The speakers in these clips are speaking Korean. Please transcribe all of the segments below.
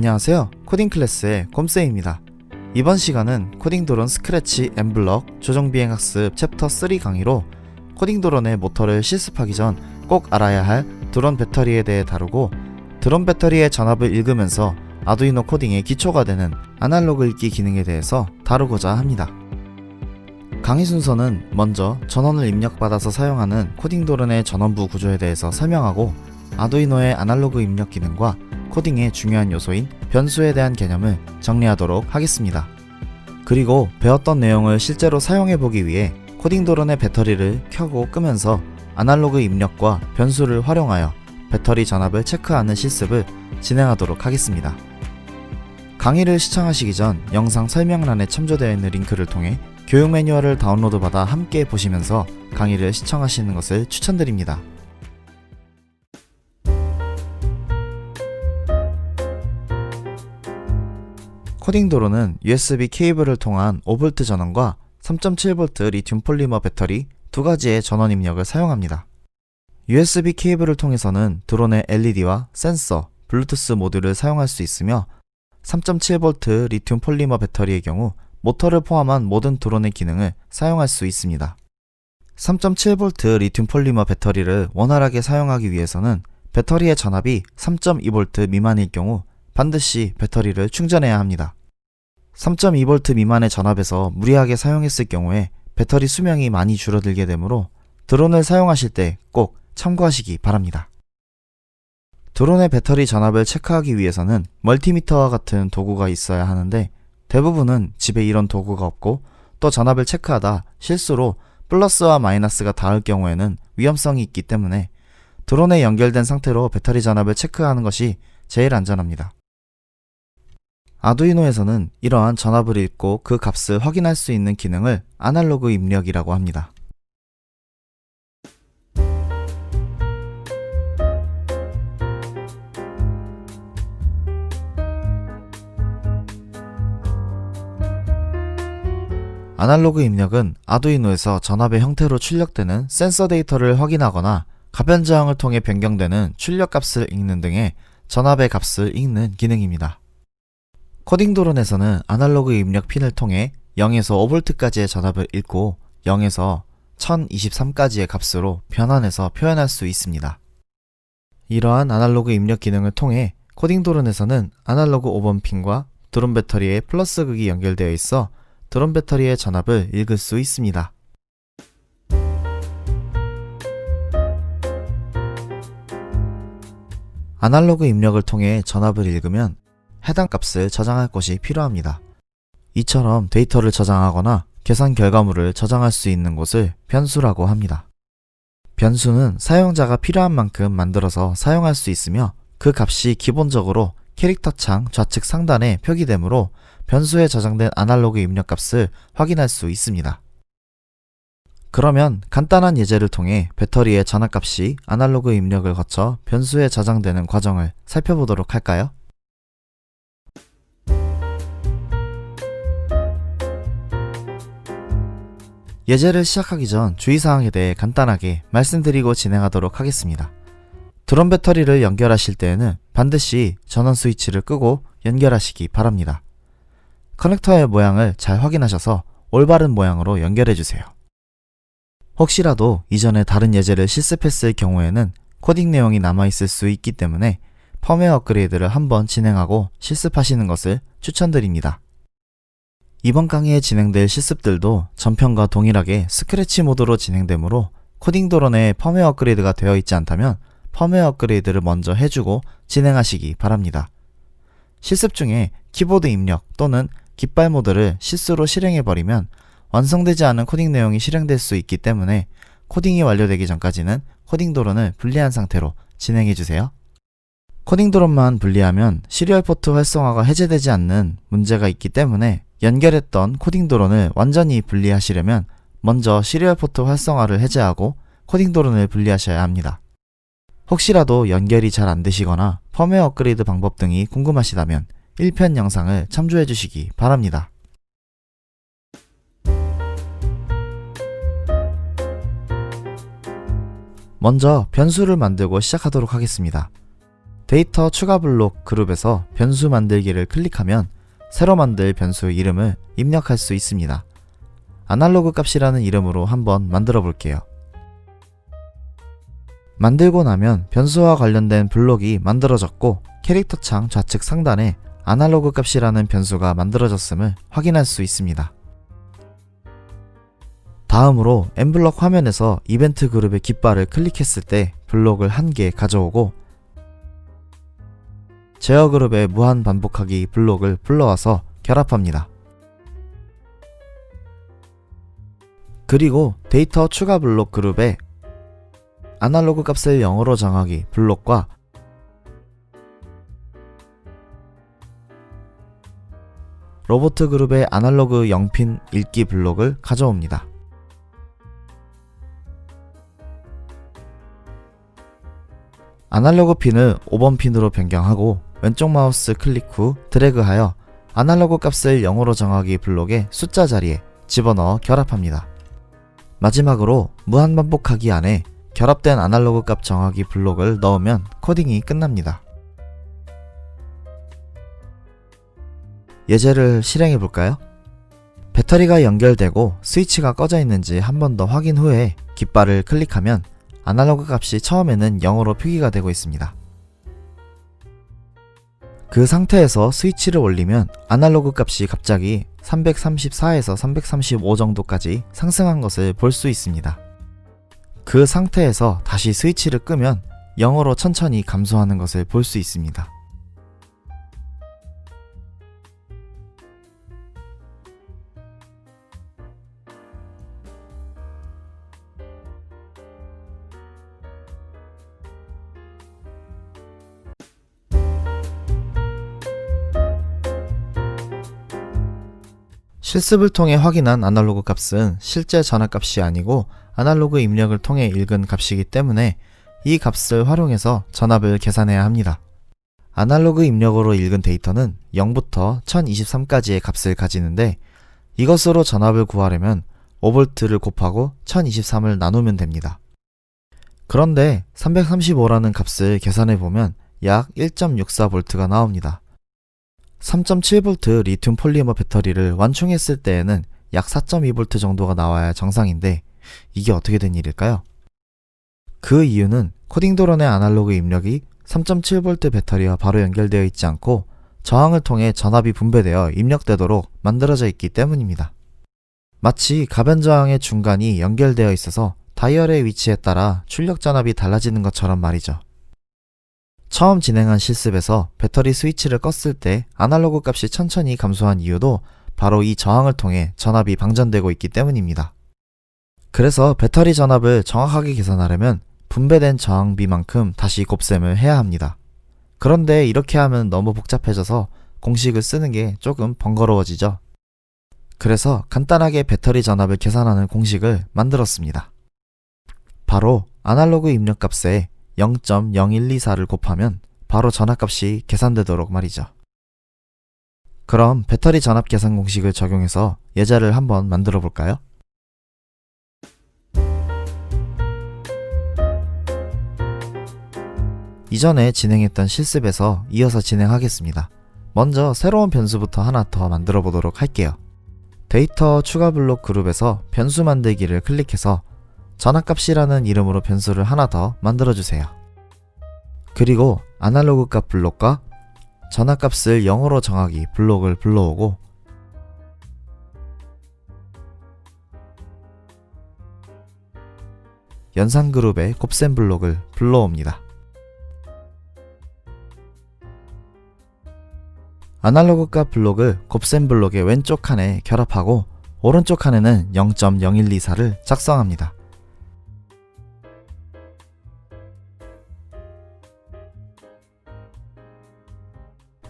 안녕하세요. 코딩클래스의 곰쌤입니다. 이번 시간은 코딩도론 스크래치 엠블럭 조정비행학습 챕터 3 강의로 코딩도론의 모터를 실습하기 전 꼭 알아야 할 드론 배터리에 대해 다루고, 드론 배터리의 전압을 읽으면서 아두이노 코딩의 기초가 되는 아날로그 읽기 기능에 대해서 다루고자 합니다. 강의 순서는 먼저 전원을 입력받아서 사용하는 코딩도론의 전원부 구조에 대해서 설명하고, 아두이노의 아날로그 입력 기능과 코딩의 중요한 요소인 변수에 대한 개념을 정리하도록 하겠습니다. 그리고 배웠던 내용을 실제로 사용해보기 위해 코딩도론의 배터리를 켜고 끄면서 아날로그 입력과 변수를 활용하여 배터리 전압을 체크하는 실습을 진행하도록 하겠습니다. 강의를 시청하시기 전 영상 설명란에 첨부되어 있는 링크를 통해 교육 매뉴얼을 다운로드 받아 함께 보시면서 강의를 시청하시는 것을 추천드립니다. 코딩도론은 USB 케이블을 통한 5V 전원과 3.7V 리튬 폴리머 배터리 두 가지의 전원 입력을 사용합니다. USB 케이블을 통해서는 드론의 LED와 센서, 블루투스 모듈을 사용할 수 있으며, 3.7V 리튬 폴리머 배터리의 경우 모터를 포함한 모든 드론의 기능을 사용할 수 있습니다. 3.7V 리튬 폴리머 배터리를 원활하게 사용하기 위해서는 배터리의 전압이 3.2V 미만일 경우 반드시 배터리를 충전해야 합니다. 3.2V 미만의 전압에서 무리하게 사용했을 경우에 배터리 수명이 많이 줄어들게 되므로 드론을 사용하실 때 꼭 참고하시기 바랍니다. 드론의 배터리 전압을 체크하기 위해서는 멀티미터와 같은 도구가 있어야 하는데, 대부분은 집에 이런 도구가 없고, 또 전압을 체크하다 실수로 플러스와 마이너스가 닿을 경우에는 위험성이 있기 때문에 드론에 연결된 상태로 배터리 전압을 체크하는 것이 제일 안전합니다. 아두이노에서는 이러한 전압을 읽고 그 값을 확인할 수 있는 기능을 아날로그 입력이라고 합니다. 아날로그 입력은 아두이노에서 전압의 형태로 출력되는 센서 데이터를 확인하거나 가변 저항을 통해 변경되는 출력 값을 읽는 등의 전압의 값을 읽는 기능입니다. 코딩도론에서는 아날로그 입력 핀을 통해 0에서 5V까지의 전압을 읽고 0에서 1023까지의 값으로 변환해서 표현할 수 있습니다. 이러한 아날로그 입력 기능을 통해 코딩도론에서는 아날로그 5번 핀과 드론 배터리에 플러스 극이 연결되어 있어 드론 배터리의 전압을 읽을 수 있습니다. 아날로그 입력을 통해 전압을 읽으면 해당 값을 저장할 것이 필요합니다. 이처럼 데이터를 저장하거나 계산 결과물을 저장할 수 있는 곳을 변수라고 합니다. 변수는 사용자가 필요한 만큼 만들어서 사용할 수 있으며, 그 값이 기본적으로 캐릭터 창 좌측 상단에 표기되므로 변수에 저장된 아날로그 입력 값을 확인할 수 있습니다. 그러면 간단한 예제를 통해 배터리의 전압값이 아날로그 입력을 거쳐 변수에 저장되는 과정을 살펴보도록 할까요? 예제를 시작하기 전 주의사항에 대해 간단하게 말씀드리고 진행하도록 하겠습니다. 드론 배터리를 연결하실 때에는 반드시 전원 스위치를 끄고 연결하시기 바랍니다. 커넥터의 모양을 잘 확인하셔서 올바른 모양으로 연결해주세요. 혹시라도 이전에 다른 예제를 실습했을 경우에는 코딩 내용이 남아있을 수 있기 때문에 펌웨어 업그레이드를 한번 진행하고 실습하시는 것을 추천드립니다. 이번 강의에 진행될 실습들도 전편과 동일하게 스크래치 모드로 진행되므로 코딩도론에 펌웨어 업그레이드가 되어 있지 않다면 펌웨어 업그레이드를 먼저 해주고 진행하시기 바랍니다. 실습 중에 키보드 입력 또는 깃발 모드를 실수로 실행해버리면 완성되지 않은 코딩 내용이 실행될 수 있기 때문에 코딩이 완료되기 전까지는 코딩도론을 분리한 상태로 진행해주세요. 코딩도론만 분리하면 시리얼 포트 활성화가 해제되지 않는 문제가 있기 때문에 연결했던 코딩도론을 완전히 분리하시려면 먼저 시리얼 포트 활성화를 해제하고 코딩도론을 분리하셔야 합니다. 혹시라도 연결이 잘 안되시거나 펌웨어 업그레이드 방법 등이 궁금하시다면 1편 영상을 참조해 주시기 바랍니다. 먼저 변수를 만들고 시작하도록 하겠습니다. 데이터 추가 블록 그룹에서 변수 만들기를 클릭하면 새로 만들 변수 이름을 입력할 수 있습니다. 아날로그 값이라는 이름으로 한번 만들어 볼게요. 만들고 나면 변수와 관련된 블록이 만들어졌고 캐릭터 창 좌측 상단에 아날로그 값이라는 변수가 만들어졌음을 확인할 수 있습니다. 다음으로 N블럭 화면에서 이벤트 그룹의 깃발을 클릭했을 때 블록을 한 개 가져오고 제어 그룹의 무한 반복하기 블록을 불러와서 결합합니다. 그리고 데이터 추가 블록 그룹에 아날로그 값을 0으로 정하기 블록과 로봇 그룹의 아날로그 0핀 읽기 블록을 가져옵니다. 아날로그 핀을 5번 핀으로 변경하고 왼쪽 마우스 클릭 후 드래그하여 아날로그 값을 0으로 정하기 블록의 숫자 자리에 집어넣어 결합합니다. 마지막으로 무한반복하기 안에 결합된 아날로그 값 정하기 블록을 넣으면 코딩이 끝납니다. 예제를 실행해 볼까요? 배터리가 연결되고 스위치가 꺼져 있는지 한 번 더 확인 후에 깃발을 클릭하면 아날로그 값이 처음에는 0으로 표기가 되고 있습니다. 그 상태에서 스위치를 올리면 아날로그 값이 갑자기 334에서 335 정도까지 상승한 것을 볼 수 있습니다. 그 상태에서 다시 스위치를 끄면 0으로 천천히 감소하는 것을 볼 수 있습니다. 실습을 통해 확인한 아날로그 값은 실제 전압값이 아니고 아날로그 입력을 통해 읽은 값이기 때문에 이 값을 활용해서 전압을 계산해야 합니다. 아날로그 입력으로 읽은 데이터는 0부터 1023까지의 값을 가지는데 이것으로 전압을 구하려면 5V를 곱하고 1023을 나누면 됩니다. 그런데 335라는 값을 계산해보면 약 1.64V가 나옵니다. 3.7V 리튬 폴리머 배터리를 완충했을 때에는 약 4.2V 정도가 나와야 정상인데 이게 어떻게 된 일일까요? 그 이유는 코딩 도런의 아날로그 입력이 3.7V 배터리와 바로 연결되어 있지 않고 저항을 통해 전압이 분배되어 입력되도록 만들어져 있기 때문입니다. 마치 가변 저항의 중간이 연결되어 있어서 다이얼의 위치에 따라 출력 전압이 달라지는 것처럼 말이죠. 처음 진행한 실습에서 배터리 스위치를 껐을 때 아날로그 값이 천천히 감소한 이유도 바로 이 저항을 통해 전압이 방전되고 있기 때문입니다. 그래서 배터리 전압을 정확하게 계산하려면 분배된 저항비만큼 다시 곱셈을 해야 합니다. 그런데 이렇게 하면 너무 복잡해져서 공식을 쓰는 게 조금 번거로워지죠. 그래서 간단하게 배터리 전압을 계산하는 공식을 만들었습니다. 바로 아날로그 입력값에 0.0124를 곱하면 바로 전압값이 계산되도록 말이죠. 그럼 배터리 전압 계산 공식을 적용해서 예제를 한번 만들어 볼까요? 이전에 진행했던 실습에서 이어서 진행하겠습니다. 먼저 새로운 변수부터 하나 더 만들어 보도록 할게요. 데이터 추가 블록 그룹에서 변수 만들기를 클릭해서 전압값이라는 이름으로 변수를 하나 더 만들어주세요. 그리고 아날로그 값 블록과 전압값을 0으로 정하기 블록을 불러오고 연산 그룹의 곱셈 블록을 불러옵니다. 아날로그 값 블록을 곱셈 블록의 왼쪽 칸에 결합하고 오른쪽 칸에는 0.0124를 작성합니다.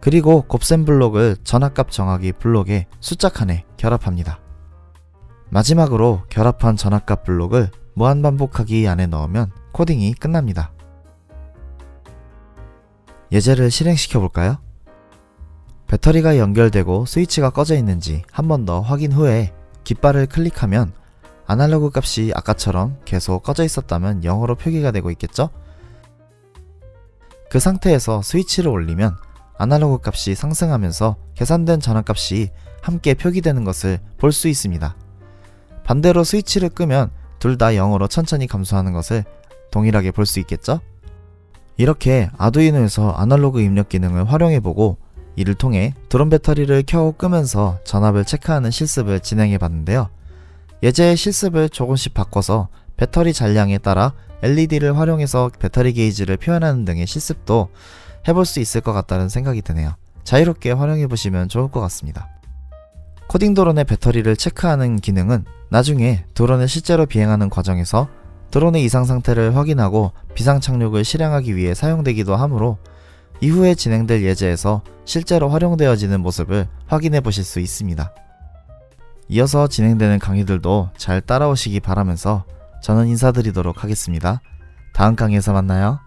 그리고 곱셈 블록을 전압값 정하기 블록의 숫자 칸에 결합합니다. 마지막으로 결합한 전압값 블록을 무한반복하기 안에 넣으면 코딩이 끝납니다. 예제를 실행시켜 볼까요? 배터리가 연결되고 스위치가 꺼져 있는지 한 번 더 확인 후에 깃발을 클릭하면 아날로그 값이 아까처럼 계속 꺼져 있었다면 0으로 표기가 되고 있겠죠? 그 상태에서 스위치를 올리면 아날로그 값이 상승하면서 계산된 전압값이 함께 표기되는 것을 볼 수 있습니다. 반대로 스위치를 끄면 둘 다 0으로 천천히 감소하는 것을 동일하게 볼 수 있겠죠? 이렇게 아두이노에서 아날로그 입력 기능을 활용해보고 이를 통해 드론 배터리를 켜고 끄면서 전압을 체크하는 실습을 진행해 봤는데요. 예제의 실습을 조금씩 바꿔서 배터리 잔량에 따라 LED를 활용해서 배터리 게이지를 표현하는 등의 실습도 해볼 수 있을 것 같다는 생각이 드네요. 자유롭게 활용해보시면 좋을 것 같습니다. 코딩 드론의 배터리를 체크하는 기능은 나중에 드론을 실제로 비행하는 과정에서 드론의 이상 상태를 확인하고 비상 착륙을 실행하기 위해 사용되기도 하므로 이후에 진행될 예제에서 실제로 활용되어지는 모습을 확인해 보실 수 있습니다. 이어서 진행되는 강의들도 잘 따라오시기 바라면서 저는 인사드리도록 하겠습니다. 다음 강의에서 만나요.